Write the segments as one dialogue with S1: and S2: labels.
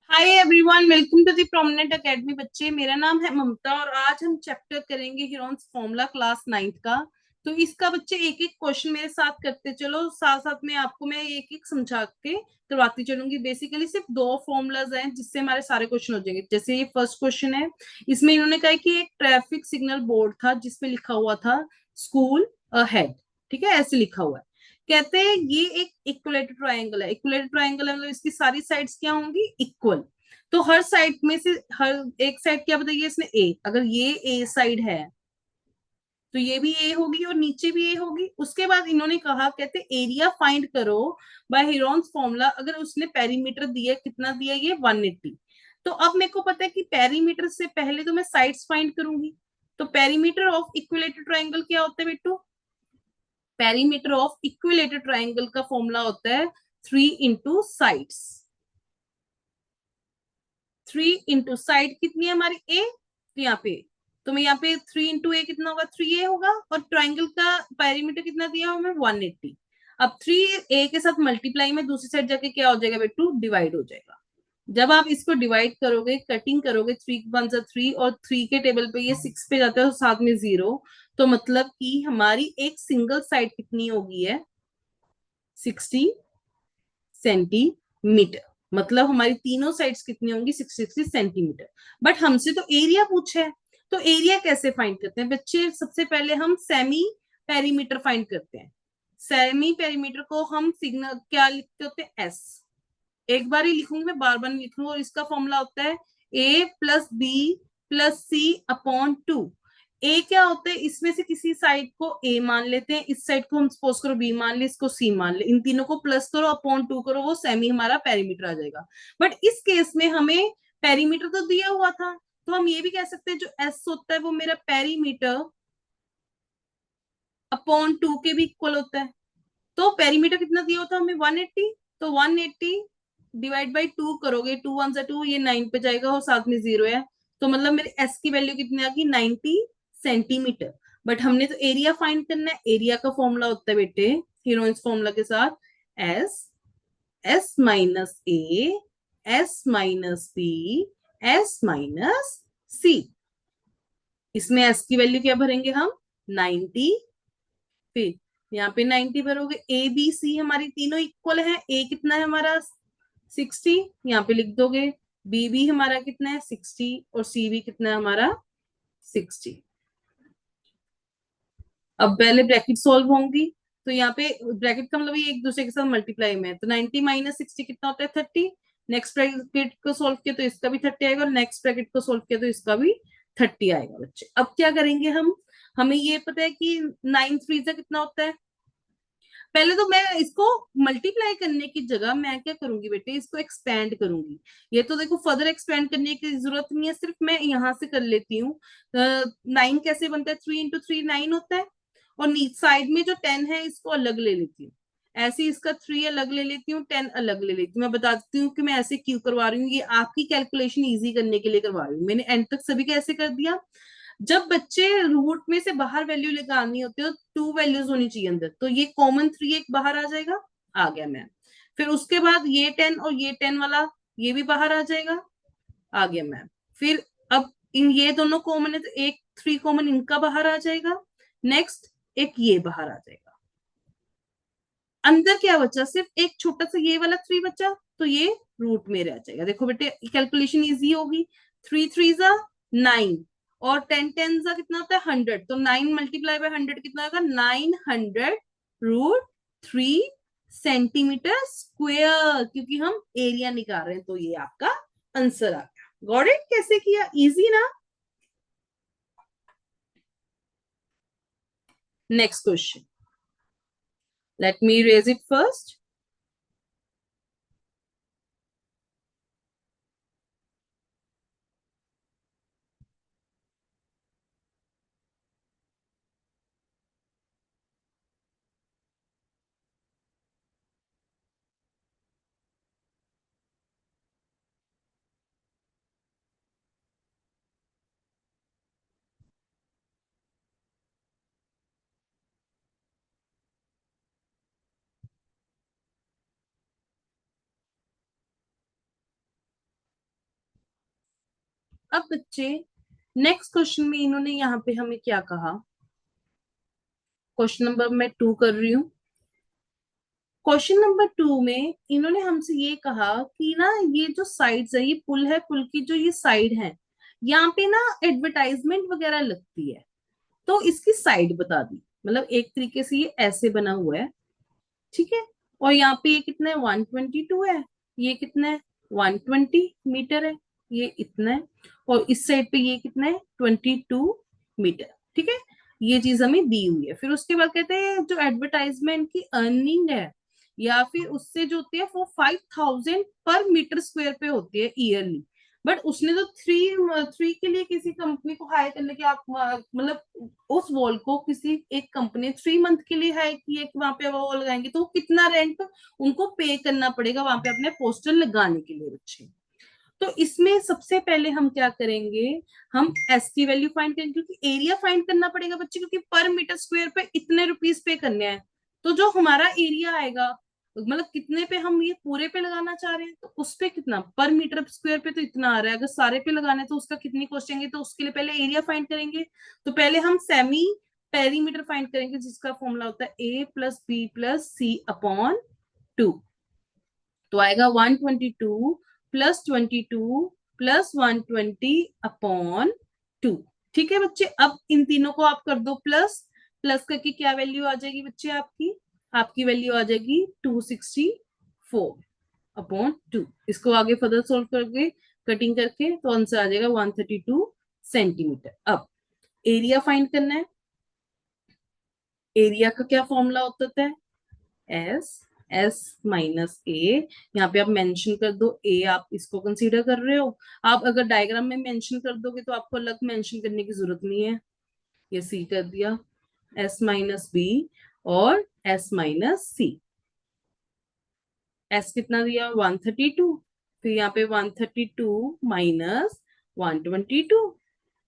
S1: Hi everyone, welcome to the Prominent Academy. बच्चे, मेरा नाम है ममता और आज हम चैप्टर करेंगे हीरोन्स फॉर्मूला क्लास नाइन्थ का। तो इसका बच्चे एक एक क्वेश्चन मेरे साथ करते चलो, साथ साथ में आपको मैं एक एक समझा के करवाती चलूंगी। बेसिकली सिर्फ दो फॉर्मूलाज हैं जिससे हमारे सारे क्वेश्चन हो जाएंगे। जैसे ये फर्स्ट क्वेश्चन है, इसमें इन्होंने कहा कि एक ट्रैफिक सिग्नल बोर्ड था जिसपे लिखा हुआ था स्कूल अहेड। ठीक है, ऐसे लिखा हुआ है। कहते हैं ये एक इक्वलेटर ट्रायंगल है। इक्वलेटर ट्रायंगल है मतलब इसकी सारी साइड्स क्या होंगी? इक्वल। तो हर साइड में से हर एक साइड क्या बताइए इसने? ए। अगर ये ए साइड है तो ये भी ए होगी और नीचे भी ए होगी। उसके बाद इन्होंने कहा, कहते एरिया फाइंड करो बाय हीरोन्स फॉर्मूला। अगर उसने पेरीमीटर दिया, कितना दिया? ये 180। तो अब मेरे को पता है कि पेरीमीटर से पहले तो मैं साइड्स फाइंड करूंगी। तो पेरीमीटर ऑफ इक्विलेटरल ट्रायंगल क्या होता है बेटू? पेरीमीटर ऑफ इक्विलेटरल ट्रायंगल का फॉर्मूला होता है 3 इंटू साइड्स। 3 इंटू साइड कितनी है हमारी? ए। तो यहाँ पे, तो मैं यहाँ पे 3 इंटू ए कितना होगा? 3 ए होगा। और ट्राइंगल का पेरीमीटर कितना दिया हमें? 180। अब 3 ए के साथ मल्टीप्लाई में दूसरी साइड जाके क्या हो जाएगा बेटू? डिवाइड हो जाएगा। जब आप इसको डिवाइड करोगे, कटिंग करोगे, 3 वन 3 और 3 के टेबल पे ये 6 पे जाता है और साथ में 0। तो मतलब कि हमारी एक सिंगल साइड कितनी होगी है? 60 सेंटीमीटर। मतलब हमारी तीनों साइड्स कितनी होंगी? 60 60 सेंटीमीटर। बट हमसे तो एरिया पूछा है। तो एरिया कैसे फाइंड करते हैं बच्चे? सबसे पहले हम सेमी पेरीमीटर फाइंड करते हैं। सेमी पेरीमीटर को हम सिग्नल क्या लिखते होते हैं? एस। एक बार ही लिखूंगी मैं, बार बार नहीं लिखूंगी। और इसका फॉर्मूला होता है ए plus B plus C upon two. ए क्या होता है? इसमें से किसी साइड को ए मान लेते हैं, इस साइड को हम सपोज करो बी मान ले, इसको सी मान ले, इन तीनों को प्लस करो अपॉन टू करो, वो सेमी हमारा पेरीमीटर आ जाएगा। बट इस केस में हमें पेरीमीटर तो दिया हुआ था, तो हम ये भी कह सकते हैं जो एस होता है वो मेरा पेरीमीटर अपॉन टू के भी इक्वल होता है। तो पेरीमीटर कितना दिया होता है हमें? 180। तो 180 डिवाइड बाई टू करोगे, 2 वन 2, ये 9 पे जाएगा और साथ में 0 है। तो मतलब मेरे एस की वैल्यू कितनी आ गई? 90 सेंटीमीटर। बट हमने तो एरिया फाइंड करना है। एरिया का फॉर्मूला होता है बेटे हीरोइंस फॉर्मूला के साथ S, S minus A, S minus B, S minus C. इसमें एस की वैल्यू क्या भरेंगे हम? 90। फिर यहाँ पे 90 भरोगे। ए बी सी हमारी तीनों इक्वल है। ए कितना है हमारा? 60। यहाँ पे लिख दोगे। बी भी हमारा कितना है? 60। और सी भी कितना है हमारा? 60। अब पहले ब्रैकेट सॉल्व होंगी। तो यहाँ पे ब्रैकेट का मतलब ये एक दूसरे के साथ मल्टीप्लाई में है। तो 90 माइनस 60 कितना होता है? 30। नेक्स्ट ब्रैकेट को सॉल्व किया तो इसका भी 30 आएगा और नेक्स्ट ब्रैकेट को सॉल्व किया तो इसका भी 30 आएगा। बच्चे अब क्या करेंगे हम? हमें ये पता है कि 9 3 कितना होता है। पहले तो मैं इसको मल्टीप्लाई करने की जगह मैं क्या करूंगी बेटे? इसको एक्सपेंड करूंगी। ये तो देखो फर्दर एक्सपेंड करने की जरूरत नहीं है, सिर्फ मैं यहां से कर लेती हूँ। 9 कैसे बनता है? 3 इंटू 3 9 होता है। और साइड में जो 10 है इसको अलग ले लेती हूँ। ऐसे इसका 3 अलग ले लेती हूँ, 10 अलग ले लेती हूँ। मैं बता देती हूँ कि मैं ऐसे क्यों करवा रही हूँ। ये आपकी कैलकुलेशन इजी करने के लिए करवा रही हूँ। मैंने एंड तक सभी का ऐसे कर दिया। जब बच्चे रूट में से बाहर वैल्यू लगानी होती है तो 2 वैल्यूज होनी चाहिए अंदर। तो ये कॉमन 3 एक बाहर आ जाएगा। आ गया मैम। फिर उसके बाद ये 10 और ये 10 वाला ये भी बाहर आ जाएगा। आ गया मैम। फिर अब इन ये दोनों कॉमन है तो एक 3 कॉमन इनका बाहर आ जाएगा। नेक्स्ट एक ये बाहर आ जाएगा। अंदर क्या बचा? सिर्फ एक छोटा सा ये वाला 3 बचा। तो ये रूट में रह जाएगा। देखो बेटे कैलकुलेशन इजी होगी। 3 3 जा 9 और 10 10 जा कितना होता है? 100। तो 9 मल्टीप्लाई बाय 100 कितना होगा? 900 √3 सेंटीमीटर स्क्वेयर, क्योंकि हम एरिया निकाल रहे हैं। तो ये आपका आंसर आ गया। Got it? कैसे किया? इजी ना? Next question, let me raise it first. अब बच्चे नेक्स्ट क्वेश्चन में इन्होंने यहाँ पे हमें क्या कहा, क्वेश्चन नंबर मैं 2 कर रही हूँ। क्वेश्चन नंबर 2 में इन्होंने हमसे ये कहा कि ना ये जो साइड्स है, ये पुल है, पुल की जो ये साइड है, यहाँ पे ना एडवर्टाइजमेंट वगैरह लगती है, तो इसकी साइड बता दी। मतलब एक तरीके से ये ऐसे बना हुआ है, ठीक है। और यहाँ पे ये कितना है, 122 है, ये कितना है, 120 मीटर है, ये इतना है। और इस साइड पे ये कितना है, 22 मीटर, ठीक है। ये चीज हमें दी हुई है। फिर उसके बाद कहते हैं जो एडवर्टाइजमेंट की अर्निंग है या फिर उससे जो होती है वो 5000 पर मीटर स्क्वायर पे होती है ईयरली। बट उसने तो थ्री थ्री के लिए किसी कंपनी को हायर करने के, आप मतलब उस वॉल को किसी एक कंपनी 3 मंथ के लिए हायर की है कि वहां पे वो वॉल लगाएंगे, तो कितना रेंट उनको पे करना पड़ेगा वहां पे अपने पोस्टर लगाने के लिए बच्चे। तो इसमें सबसे पहले हम क्या करेंगे, हम एस की वैल्यू फाइंड करेंगे, क्योंकि एरिया फाइंड करना पड़ेगा बच्चे, क्योंकि पर मीटर स्क्वायर पे इतने रुपीस पे करने हैं। तो जो हमारा एरिया आएगा, मतलब कितने पे हम ये पूरे पे लगाना चाह रहे हैं, तो उस पे कितना पर मीटर स्क्वायर पे तो इतना आ रहा है। अगर सारे पे लगाने तो उसका कितनी कॉस्ट आएंगे, तो उसके लिए पहले एरिया फाइंड करेंगे। तो पहले हम सेमी पेरीमीटर फाइंड करेंगे, जिसका फॉर्मूला होता है A+B+C/2। तो आएगा 122 प्लस 22 प्लस 120/2। ठीक है बच्चे, अब इन तीनों को आप कर दो प्लस। प्लस करके क्या वैल्यू आ जाएगी बच्चे आपकी, आपकी वैल्यू आ जाएगी 264/2। इसको आगे फर्दर सोल्व करके कटिंग करके तो आंसर आ जाएगा 132 सेंटीमीटर। अब एरिया फाइंड करना है। एरिया का क्या फॉर्मूला होता है, एस एस माइनस ए। यहाँ पे आप मेंशन कर दो ए, आप इसको कंसीडर कर रहे हो। आप अगर डायग्राम में मेंशन कर दोगे तो आपको अलग मेंशन करने की जरूरत नहीं है। ये सी कर दिया, एस माइनस बी और एस माइनस सी। एस कितना दिया, 132। फिर यहाँ पे 132 माइनस 122।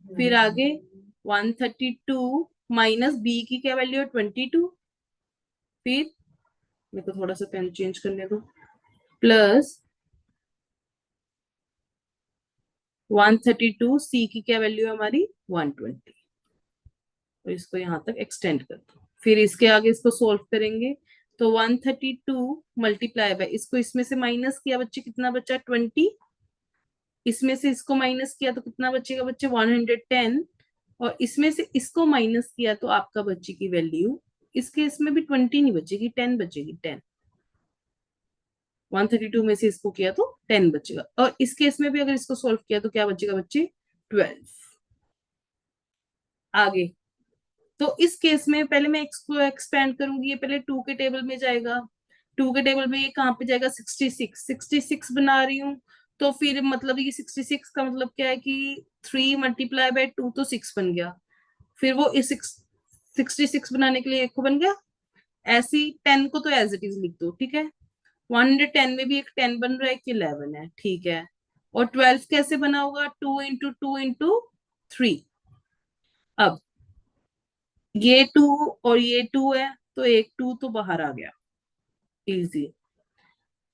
S1: फिर आगे 132 माइनस बी की क्या वैल्यू है, 22। फिर मेरे को थोड़ा सा पेन चेंज करने दो, प्लस 132 सी की क्या वैल्यू है हमारी, 120। तो इसको यहां तक एक्सटेंड कर दो। फिर इसके आगे इसको सोल्व करेंगे तो 132 मल्टीप्लाई बाय, इसको इसमें से माइनस किया बच्चे, कितना बचा, 20। इसमें से इसको माइनस किया तो कितना बचेगा बच्चे, 110। और इसमें से इसको माइनस किया तो आपका बचेगी वैल्यू, इसके इसमें भी 20 नहीं बचेगी, 10 बचेगी, 10। 132 में से इसको किया तो 10 बचेगा। और इस केस में भी अगर इसको सोल्व किया तो क्या बचेगा बच्चे, 12। आगे तो इस केस में पहले मैं इसको एक्सपेंड करूंगी, ये पहले 2 के टेबल में जाएगा। 2 के टेबल में ये कहाँ पे जाएगा, 66। 66 बना रही हूँ, तो फिर मतलब ये 66 का मतलब क्या है कि 3 × 2 तो 6 बन गया। फिर वो इस 66 बनाने के लिए एक को बन गया। ऐसी 10 को तो एज इट इज लिख दो, ठीक है। 110 में भी एक 10 बन रहा है, कि 11 है, ठीक है। और 12 कैसे बना होगा, 2 × 2 × 3। अब ये 2 और ये 2 है, तो एक 2 तो बाहर आ गया, इजी।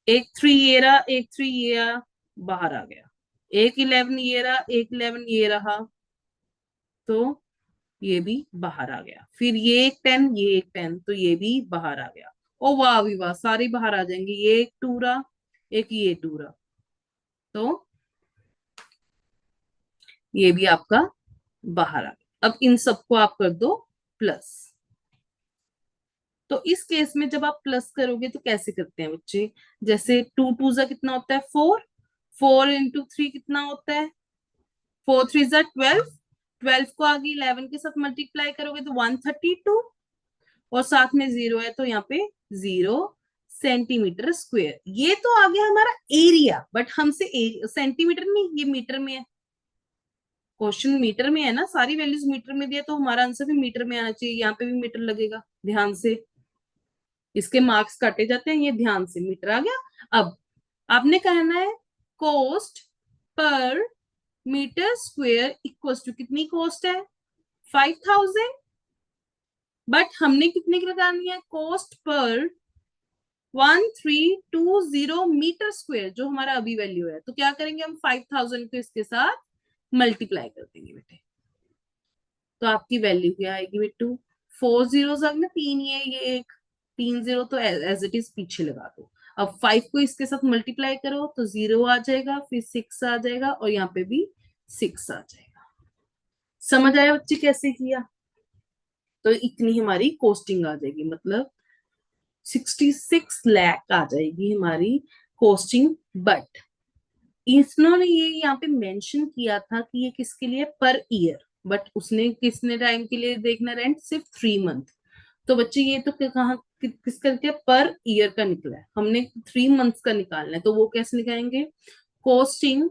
S1: एक 3 ये रहा, एक 3 ये रहा, बाहर आ गया। एक 11 ये रहा, एक 11 ये रहा, तो ये भी बाहर आ गया। फिर ये एक 10, ये एक 10, तो ये भी बाहर आ गया। ओ वाह भी वाह, सारे बाहर आ जाएंगे। ये एक 2 रहा, एक ये 2 रहा, तो ये भी आपका बाहर आ गया। अब इन सबको आप कर दो प्लस। तो इस केस में जब आप प्लस करोगे तो कैसे करते हैं बच्चे, जैसे 2 2 जा कितना होता है, 4। 4 × 3 कितना होता है, 4 3 जा 12। 12 को आगे 11 के साथ मल्टीप्लाई करोगे तो 132। और साथ में 0 है, तो यहाँ पे 0 सेंटीमीटर स्क्वायर। ये तो आ गया हमारा एरिया, बट हमसे सेंटीमीटर नहीं, ये मीटर में है। क्वेश्चन मीटर में है ना, सारी वैल्यूज मीटर में दिया, तो हमारा आंसर भी मीटर में आना चाहिए। यहाँ पे भी मीटर लगेगा, ध्यान से। इसके मार्क्स काटे जाते हैं, ये ध्यान से, मीटर आ गया। अब आपने कहना है कॉस्ट पर मीटर स्क्वायर इक्वल टू, कितनी कॉस्ट है, 5000। बट हमने कितने की लगानी है, कॉस्ट पर 1320 मीटर स्क्वायर, जो हमारा अभी वैल्यू है। तो क्या करेंगे हम, 5000 को इसके साथ मल्टीप्लाई कर देंगे बेटे। तो आपकी वैल्यू क्या आएगी बेटू, 4 जीरोस आ गए ना, तीन ये एक, 3 जीरो तो एज इट इज पीछे लगा दो। अब 5 को इसके साथ मल्टीप्लाई करो तो 0 आ जाएगा, फिर 6 आ जाएगा और यहाँ पे भी 6 आ जाएगा। समझ आया बच्चे कैसे किया? तो इतनी हमारी कॉस्टिंग आ जाएगी, मतलब 66 लाख आ जाएगी हमारी कॉस्टिंग। बट इन्होंने ये यहाँ पे मेंशन किया था कि ये किसके लिए, पर ईयर। बट उसने किसने टाइम के लिए देखना रेंट, सिर्फ 3 मंथ। तो बच्चे ये तो कहाँ किसका क्या, पर ईयर का निकला है, हमने 3 मंथ्स का निकालना है। तो वो कैसे निकालेंगे, कॉस्टिंग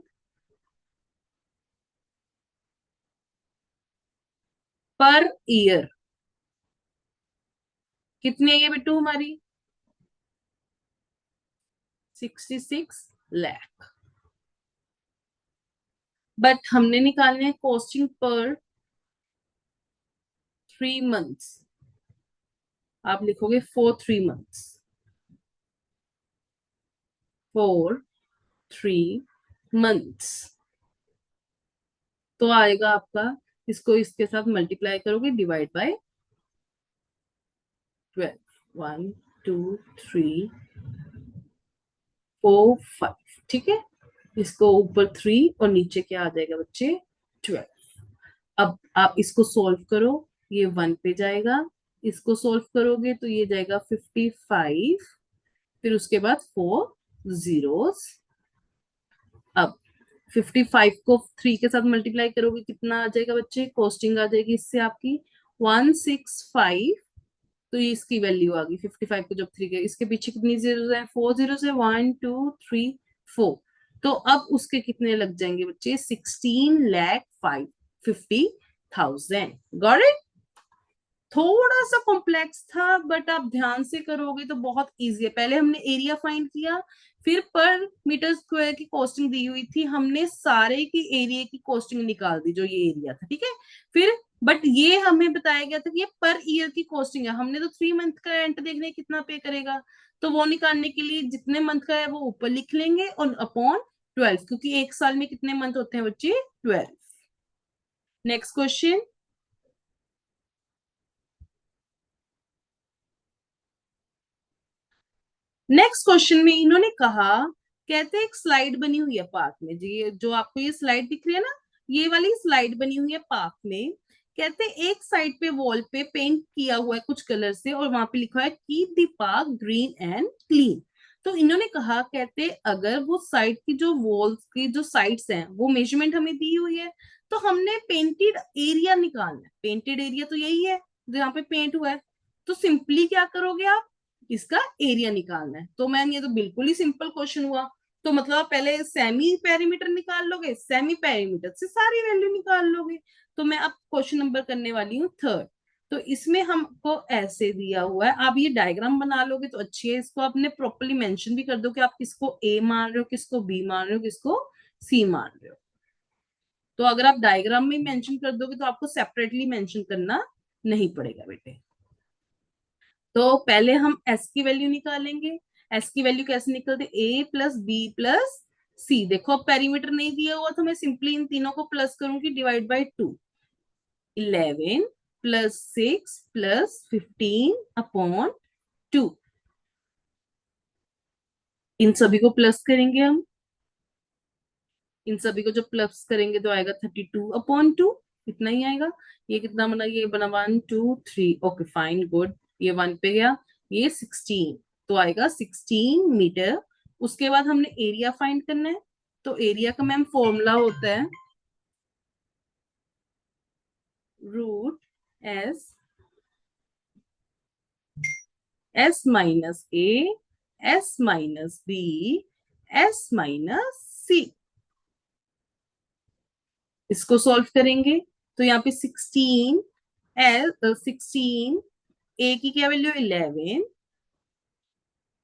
S1: पर ईयर कितनी है ये बिट्टू हमारी, 66 लाख। बट हमने निकालने हैं कॉस्टिंग पर 3 मंथ्स। आप लिखोगे फॉर 3 मंथ्स, फॉर 3 मंथ्स। तो आएगा आपका, इसको इसके साथ मल्टीप्लाई करोगे, डिवाइड बाय 12, 1 2 3 4 5, ठीक है। इसको ऊपर 3 और नीचे क्या आ जाएगा बच्चे, 12। अब आप इसको सोल्व करो, ये 1 पे जाएगा, इसको सोल्व करोगे तो ये जाएगा 55, फिर उसके बाद 4 जीरोस। अब 55 को 3 के साथ मल्टीप्लाई करोगे कितना आ जाएगा बच्चे, कॉस्टिंग आ जाएगी इससे आपकी 165। तो ये इसकी वैल्यू आ गई 55 को जब 3 के, इसके पीछे कितनी जीरो है, 4 जीरो है, 1 2 3 4। तो अब उसके कितने लग जाएंगे बच्चे, 16,50,000। Got it? थोड़ा सा कॉम्प्लेक्स था बट आप ध्यान से करोगे तो बहुत इजी है। पहले हमने एरिया फाइंड किया, फिर पर मीटर स्क्वायर की कॉस्टिंग दी हुई थी, हमने सारे की एरिया की कॉस्टिंग निकाल दी जो ये एरिया था, ठीक है। फिर बट ये हमें बताया गया था कि ये पर ईयर की कॉस्टिंग है, हमने तो 3 मंथ का रेंट देखने कितना पे करेगा, तो वो निकालने के लिए जितने मंथ का है वो ऊपर लिख लेंगे और अपॉन 12, क्योंकि एक साल में कितने मंथ होते हैं बच्चे, 12। Next question. नेक्स्ट क्वेश्चन में इन्होंने कहा, कहते हैं एक स्लाइड बनी हुई है पार्क में जी, जो आपको ये स्लाइड दिख रही है ना, ये वाली स्लाइड बनी हुई है पार्क में। कहते हैं एक साइड पे वॉल पे पेंट किया हुआ है कुछ कलर से और वहां पे लिखा है keep the park green and clean. तो इन्होंने कहा, कहते अगर वो साइड की जो वॉल्स की जो साइड्स हैं वो मेजरमेंट हमें दी हुई है, तो हमने पेंटेड एरिया निकालना है। पेंटेड एरिया तो यही है जो यहाँ पे पेंट हुआ है। तो सिंपली क्या करोगे आप, इसका एरिया निकालना है। तो मैम ये तो बिल्कुल ही सिंपल क्वेश्चन हुआ। तो मतलब आप पहले सेमी पेरीमीटर निकाल लोगे, सेमी पेरीमीटर से सारी वैल्यू निकाल लोगे। तो मैं अब क्वेश्चन नंबर करने वाली हूँ थर्ड। तो इसमें हमको ऐसे दिया हुआ है, आप ये डायग्राम बना लोगे तो अच्छी है, इसको आपने प्रॉपरली मेंशन भी कर दो कि आप किसको ए मान रहे हो, किसको बी मान रहे हो, किसको सी मान रहे हो। तो अगर आप डायग्राम में मेंशन कर दोगे तो आपको सेपरेटली मेंशन करना नहीं पड़ेगा बेटे। तो पहले हम एस की वैल्यू निकालेंगे। एस की वैल्यू कैसे निकलते, ए प्लस बी प्लस सी। देखो अब पेरीमीटर नहीं दिया हुआ तो मैं सिंपली इन तीनों को प्लस करूंगी, divide by 2। 11 plus 6 plus 15 upon 2। इन सभी को प्लस करेंगे हम, इन सभी को जब प्लस करेंगे तो आएगा 32/2। इतना ही आएगा। ये कितना बना, ये बना 1 2 3, ओके फाइन गुड। ये 1 पे गया, ये 16, तो आएगा 16 मीटर। उसके बाद हमने एरिया फाइंड करना है। तो एरिया का मैम फॉर्मूला होता है √S, S-A, S-B, S-C। इसको सॉल्व करेंगे तो यहाँ पे 16 ए की क्या वैल्यू है, 11।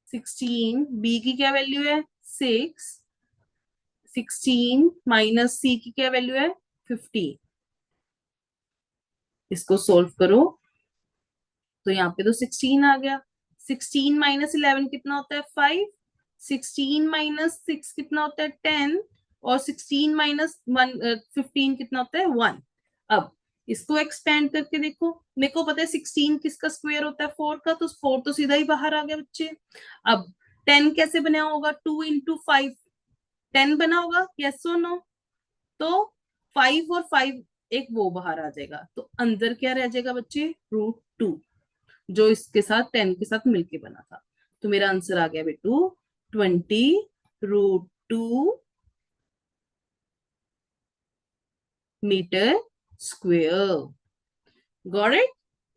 S1: 16 बी की क्या वैल्यू है, 6। 16 माइनस सी की क्या वैल्यू है, 15। इसको सॉल्व करो तो यहाँ पे तो 16 आ गया। 16 माइनस 11 कितना होता है, 5। 16 माइनस 6 कितना होता है, 10। और 16 माइनस 15 कितना होता है 1। अब इसको एक्सपेंड करके देखो, मेरे को पता है 16 किसका स्क्वायर होता है 4 का, तो 4 तो सीधा ही बाहर आ गया बच्चे। अब 10 कैसे बना होगा, 2 इंटू 5 10 बना होगा, यस और नो। तो 5 और 5 एक वो बाहर आ जाएगा, तो अंदर क्या रह जाएगा बच्चे, √2, जो इसके साथ 10 के साथ मिलके बना था। तो मेरा आंसर आ गया बेटू 20√2 metre square. Got it.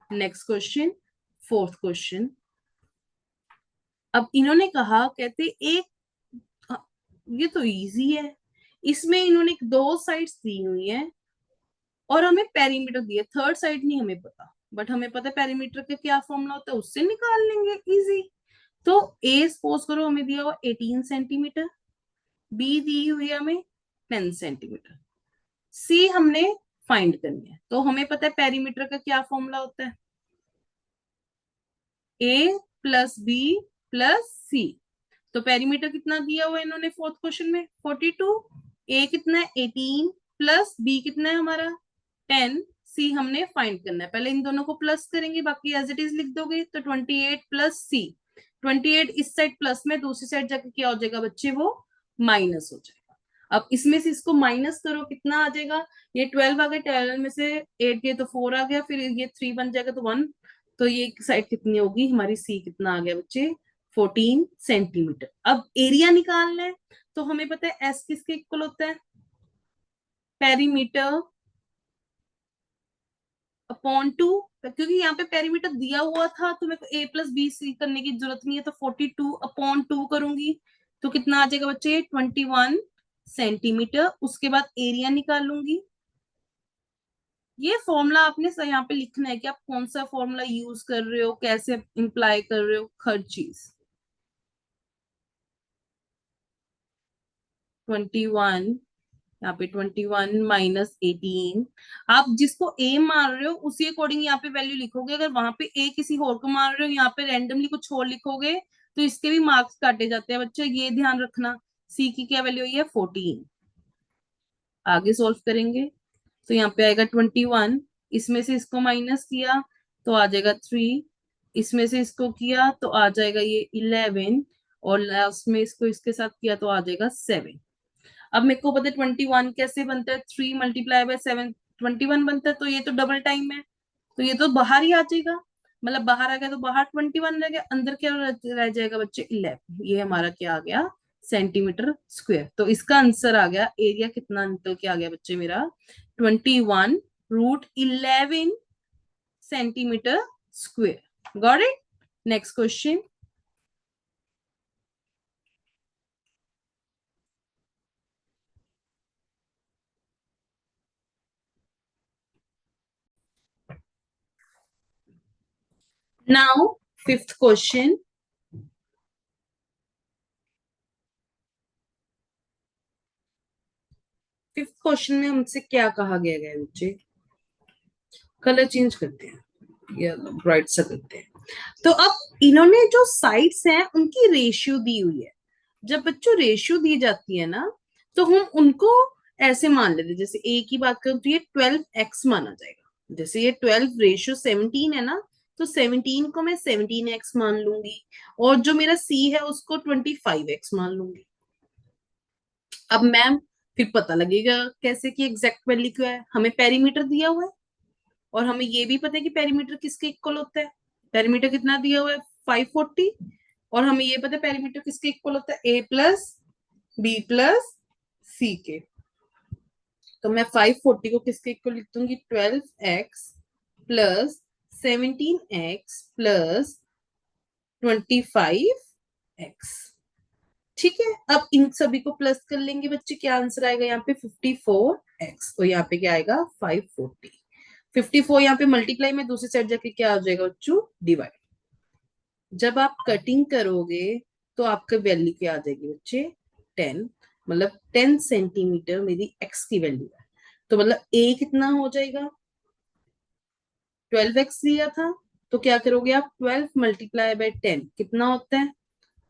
S1: Next question, fourth question. अब इन्होंने कहा, कहते एक, ये तो इजी है, इसमें इन्होंने दो साइड्स दी हुई है और हमें पेरीमीटर दिया, थर्ड साइड नहीं हमें पता, बट हमें पता है पेरीमीटर का क्या फॉर्मूला होता है, उससे निकाल लेंगे इजी। तो ए सपोज करो हमें दिया हुआ 18 सेंटीमीटर, बी दी हुई है हमें 10 सेंटीमीटर, सी हमने फाइंड करनी है। तो हमें पता है पेरीमीटर का क्या फॉर्मूला होता है, ए प्लस बी प्लस सी। तो पेरीमीटर कितना दिया हुआ है इन्होंने फोर्थ क्वेश्चन में 42, ए कितना है 18 प्लस बी कितना है हमारा 10, सी हमने फाइंड करना है। पहले इन दोनों को प्लस करेंगे, बाकी एज इट इज लिख दोगे। तो 28 प्लस सी, 28 इस साइड प्लस में, दूसरी साइड जाके क्या हो जाएगा बच्चे, वो माइनस हो जाएगा। अब इसमें से इसको माइनस करो, कितना आ जाएगा, ये 12 आ गया, 12 में से 8 गए तो 4 आ गया, फिर ये 3 बन जाएगा तो 1। तो ये साइड कितनी होगी हमारी, सी कितना आ गया बच्चे 14 सेंटीमीटर। अब एरिया निकालना है, तो हमें पता है एस किसके इक्वल होता है, पेरीमीटर अपॉन 2, क्योंकि यहाँ पे पेरीमीटर दिया हुआ था तो मेरे को ए प्लस बी सी करने की जरूरत नहीं है, तो 42 अपॉन 2 करूंगी तो कितना आ जाएगा बच्चे 21 सेंटीमीटर। उसके बाद एरिया निकालूंगी। ये फॉर्मूला आपने यहाँ पे लिखना है कि आप कौन सा फॉर्मूला यूज कर रहे हो, कैसे इंप्लाई कर रहे हो, हर चीज। 21, यहाँ पे 21 माइनस 18, आप जिसको ए मान रहे हो उसी अकॉर्डिंग यहाँ पे वैल्यू लिखोगे। अगर वहां पे ए किसी और को मान रहे हो, यहाँ पे रैंडमली कुछ और लिखोगे तो इसके भी मार्क्स काटे जाते हैं बच्चे, ये ध्यान रखना। सी की क्या वैल्यू है 14। आगे सोल्व करेंगे तो यहाँ पे आएगा 21, इसमें से इसको माइनस किया तो आ जाएगा 3, इसमें से इसको किया तो आ जाएगा ये 11, और लास्ट में इसको इसके साथ किया तो आ जाएगा 7। अब मेरे को पता है 21 कैसे बनता है, 3 मल्टीप्लाई बाय 7 21 बनता है, तो ये तो डबल टाइम है, तो ये तो बाहर ही आ जाएगा। मतलब बाहर आ गया तो बाहर 21 रह गया, अंदर क्या रह जाएगा बच्चे 11। ये हमारा क्या आ गया सेंटीमीटर स्क्वायर। तो इसका आंसर आ गया, एरिया कितना निकल के आ गया बच्चे मेरा 21√11 centimetre square. Got it. Next question. Now fifth question. Fifth question में हमसे क्या कहा गया है बच्चे, कलर चेंज करते हैं या ब्राइट सा करते हैं। तो अब इन्होंने जो साइड्स हैं उनकी रेशियो दी हुई है। जब बच्चों रेशियो दी जाती है ना, तो हम उनको ऐसे मान लेते हैं, जैसे ए की बात करूं तो ये 12x माना जाएगा। जैसे ये 12/17 है ना, तो 17 को मैं 17x मान लूंगी, और जो मेरा सी है उसको 25x मान लूंगी। अब मैम फिर पता लगेगा कैसे कि एग्जैक्ट वैल्यू क्या है, हमें पेरीमीटर दिया हुआ है और हमें ये भी पता है कि पेरीमीटर किसके इक्वल होता है। पेरीमीटर कितना दिया हुआ है 540, और हमें ये पता है पेरीमीटर किसके इक्वल होता है ए प्लस बी प्लस सी के। तो मैं 540 को किसके इक्वल लिख दूंगी 12x plus 17x plus 25x। ठीक है, अब इन सभी को प्लस कर लेंगे बच्चे, क्या आंसर आएगा यहाँ पे 54x, और यहाँ पे क्या आएगा 540। 54 यहाँ पे मल्टीप्लाई में, दूसरी साइड जाके क्या आ जाएगा बच्चों डिवाइड। जब आप कटिंग करोगे तो आपका वैल्यू क्या आ जाएगी बच्चे 10, मतलब 10 सेंटीमीटर मेरी x की वैल्यू है। तो मतलब a कितना हो जाएगा 12x लिया था, तो क्या करोगे आप 12 मल्टीप्लाई बाय 10 कितना होता है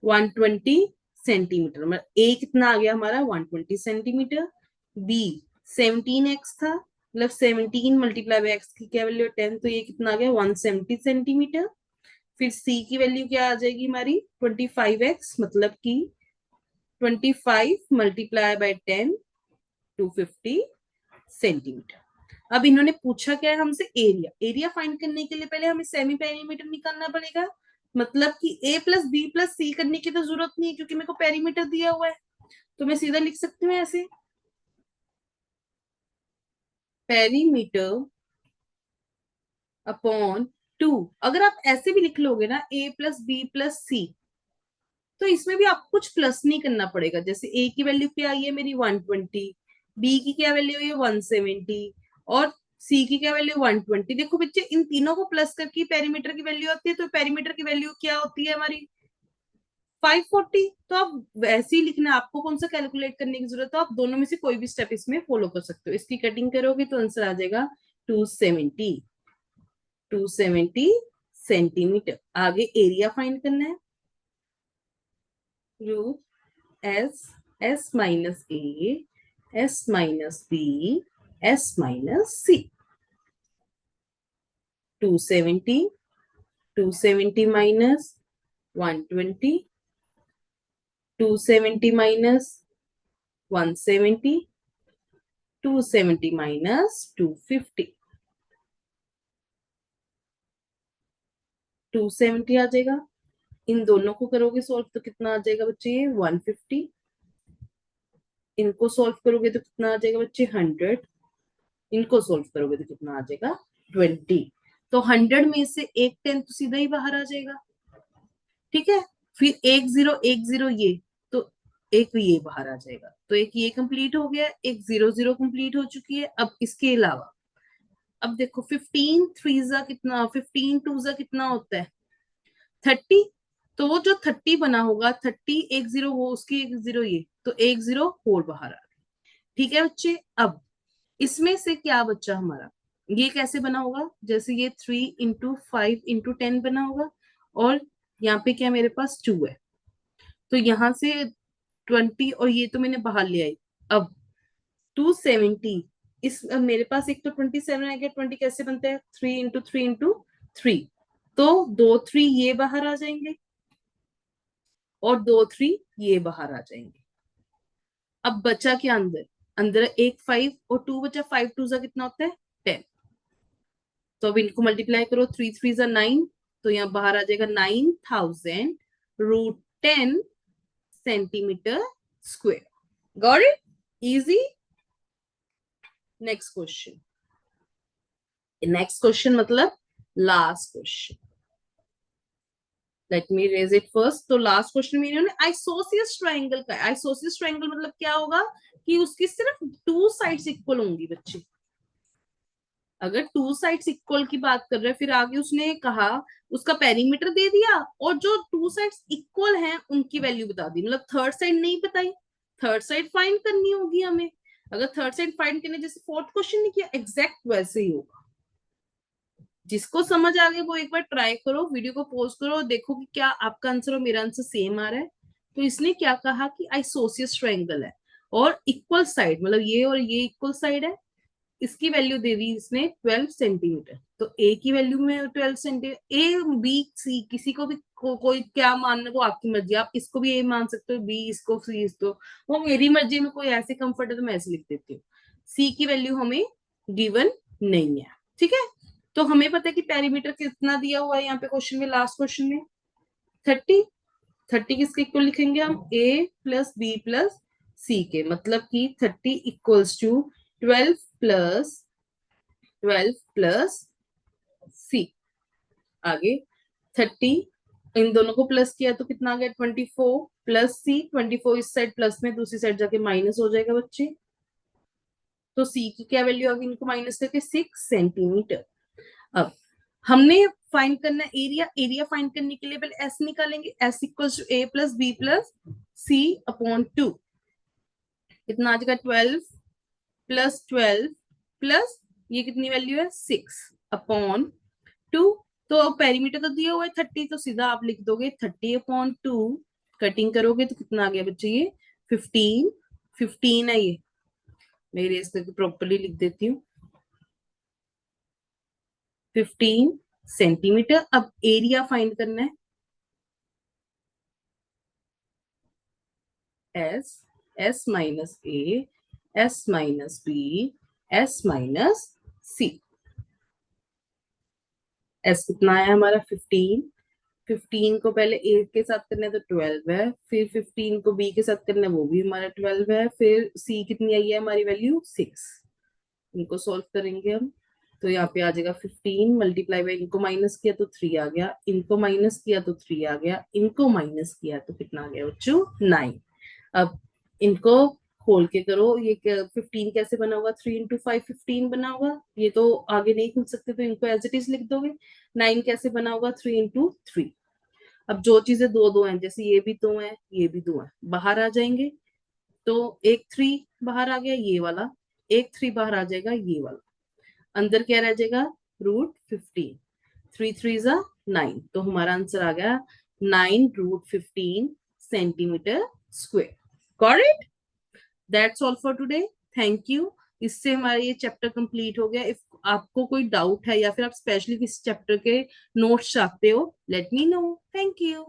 S1: 120 सेंटीमीटर। मतलब ए कितना आ गया हमारा 120 सेंटीमीटर, बी 17x था, मतलब 17 मल्टीप्लाई बाय एक्स की क्या वैल्यू है 10, तो ये कितना आ गया 170 सेंटीमीटर। फिर सी की वैल्यू क्या आ जाएगी हमारी 25x, मतलब कि 25 मल्टीप्लाई बाय 10, 250 सेंटीमीटर। अब इन्होंने पूछा क्या है हमसे, एरिया। एरिया फाइंड करने के लिए पहले हमें सेमी पेरीमीटर निकालना पड़ेगा, मतलब कि a प्लस बी प्लस सी करने की तो जरूरत नहीं है क्योंकि मेरे को पेरीमीटर दिया हुआ है। तो मैं सीधा लिख सकती हूँ ऐसे, पेरीमीटर अपॉन 2। अगर आप ऐसे भी लिख लोगे ना a प्लस बी प्लस सी, तो इसमें भी आपको कुछ प्लस नहीं करना पड़ेगा। जैसे a की वैल्यू क्या आई है मेरी 120, b की क्या वैल्यू है 170, और c की क्या वैल्यू 120। देखो बच्चे, इन तीनों को प्लस करके पेरीमीटर की वैल्यू आती है, तो पेरीमीटर की वैल्यू क्या होती है हमारी 540। तो आप वैसे ही लिखना है, आपको कौन सा कैलकुलेट करने की जरूरत है, आप दोनों में से कोई भी स्टेप इसमें फॉलो कर सकते हो। इसकी कटिंग करोगे तो आंसर आ जाएगा 270, 270 सेंटीमीटर। आगे एरिया फाइंड करना है, root S minus A, S minus B, S minus C. 270, 270 minus 120, 270 minus 170, 270 minus 250, 270 आ जाएगा। इन दोनों को करोगे सॉल्व तो कितना आ जाएगा बच्चे, ये 150। इनको सॉल्व करोगे तो कितना आ जाएगा बच्चे 100। इनको सॉल्व करोगे तो कितना आ जाएगा 20। तो 100 में से एक 10 तो सीधा ही बाहर आ जाएगा, ठीक है। फिर एक जीरो ये, तो एक ये बाहर आ जाएगा। तो एक ये कंप्लीट हो गया, एक 0 0 कंप्लीट हो चुकी है। अब इसके अलावा अब देखो 15 थ्रीजा कितना, 15 टूजा कितना होता है 30। तो वो जो 30 बना होगा, 30 एक जीरो वो उसकी एक जीरो ये, तो एक जीरो और बाहर आ गया, ठीक है बच्चे। अब इसमें से क्या बच्चा हमारा, ये कैसे बना होगा, जैसे ये 3 × 5 × 10 बना होगा, और यहाँ पे क्या मेरे पास 2 है, तो यहां से 20 और ये तो मैंने बाहर ले आई। अब 270, इस अब मेरे पास एक तो 27 आ गया, 20 कैसे बनता है 3 × 3 × 3, तो 2 3 ये बाहर आ जाएंगे और 2 3 ये बाहर आ जाएंगे। अब बचा क्या अंदर, अंदर एक 5 और 2 बचा, 5 2 जा कितना होता है 10। तो अब इनको मल्टीप्लाई करो, 3 3 जा 9, तो यहाँ बाहर आ जाएगा 9000√10 centimetre square. Got it, easy. Next question, next question मतलब last question, let me raise it first. तो लास्ट क्वेश्चन में इन्होंने आइसोसियस ट्रायंगल का, आइसोसियस ट्रायंगल मतलब क्या होगा कि उसकी सिर्फ 2 साइड्स इक्वल होंगी बच्चे। अगर 2 साइड्स इक्वल की बात कर रहे हैं, फिर आगे उसने कहा उसका पेरीमीटर दे दिया, और जो 2 साइड्स इक्वल हैं उनकी वैल्यू बता दी, मतलब थर्ड साइड नहीं बताई, थर्ड साइड फाइंड करनी होगी हमें। अगर थर्ड साइड फाइंड करने जैसे फोर्थ क्वेश्चन ने किया, एग्जैक्ट वैसे ही होगा। जिसको समझ आ गया वो एक बार ट्राई करो, वीडियो को पॉज करो और देखो कि क्या आपका आंसर और मेरा आंसर सेम आ रहा है। तो इसने क्या कहा कि आइसोसियस ट्रायंगल है और इक्वल साइड, मतलब ये और ये इक्वल साइड है। इसकी वैल्यू दे दी इसने 12 सेंटीमीटर, तो ए की वैल्यू में 12 सेंटीमीटर, ए बी सी किसी को भी कोई क्या मानना वो आपकी मर्जी, आप इसको भी ए मान सकते हो, बी इसको सी इसको, वो मेरी मर्जी में, कोई ऐसे कंफर्ट है तो मैं ऐसे लिख देती हूँ। सी की वैल्यू हमें गिवन नहीं है, ठीक है। तो हमें पता है कि पेरीमीटर कितना दिया हुआ है यहाँ पे क्वेश्चन में, लास्ट क्वेश्चन में 30। 30 किसके इक्वल लिखेंगे हम, ए प्लस बी प्लस सी के, मतलब कि 30 इक्वल्स टू 12 प्लस 12 प्लस सी। आगे 30, इन दोनों को प्लस किया तो कितना आ गया 24 प्लस सी, 24 इस साइड प्लस में, दूसरी साइड जाके माइनस हो जाएगा बच्चे। तो सी की क्या वैल्यू आ गई, इनको माइनस करके 6 सेंटीमीटर। अब हमने फाइंड करना एरिया, एरिया फाइंड करने के लिए पहले एस निकालेंगे, S equals to A plus B plus C upon 2। कितना आ जाएगा 12 प्लस 12 प्लस ये कितनी वैल्यू है 6 अपॉन 2। तो पेरीमीटर तो दिया हुआ है 30, तो सीधा आप लिख दोगे 30 अपॉन 2 कटिंग करोगे तो कितना आ गया बच्चे, ये 15, 15 है ये, मैं इरेज करके प्रॉपर्ली लिख देती हूँ, 15 सेंटीमीटर। अब एरिया फाइंड करना है, S, S minus A, S minus B, S minus C. S कितना है हमारा 15, 15 को पहले ए के साथ करना है तो 12 है, फिर 15 को बी के साथ करना है वो भी हमारा 12 है, फिर सी कितनी आई है हमारी वैल्यू 6। इनको सॉल्व करेंगे हम, तो यहाँ पे आ जाएगा 15 मल्टीप्लाई बाई, इनको माइनस किया तो 3 आ गया, इनको माइनस किया तो 3 आ गया, इनको माइनस किया तो कितना आ गया बच्चों 9। अब इनको खोल के करो, ये 15 कैसे बना होगा, 3 × 5 15 बना होगा, ये तो आगे नहीं खुल सकते तो इनको एज इट इज लिख दोगे। 9 कैसे बना होगा, 3 × 3। अब जो चीजें दो दो हैं, जैसे ये भी दो है ये भी दो है, बाहर आ जाएंगे, तो एक 3 बाहर आ गया ये वाला, एक 3 बाहर आ जाएगा ये वाला, अंदर क्या रह जाएगा √15, 3 3 ज़ा 9, तो हमारा आंसर आ गया 9√15 centimetre square. Got it? That's all for today, thank you. इससे हमारा ये चैप्टर कंप्लीट हो गया। इफ आपको कोई डाउट है या फिर आप स्पेशली किसी चैप्टर के नोट्स चाहते हो, let me know. Thank you.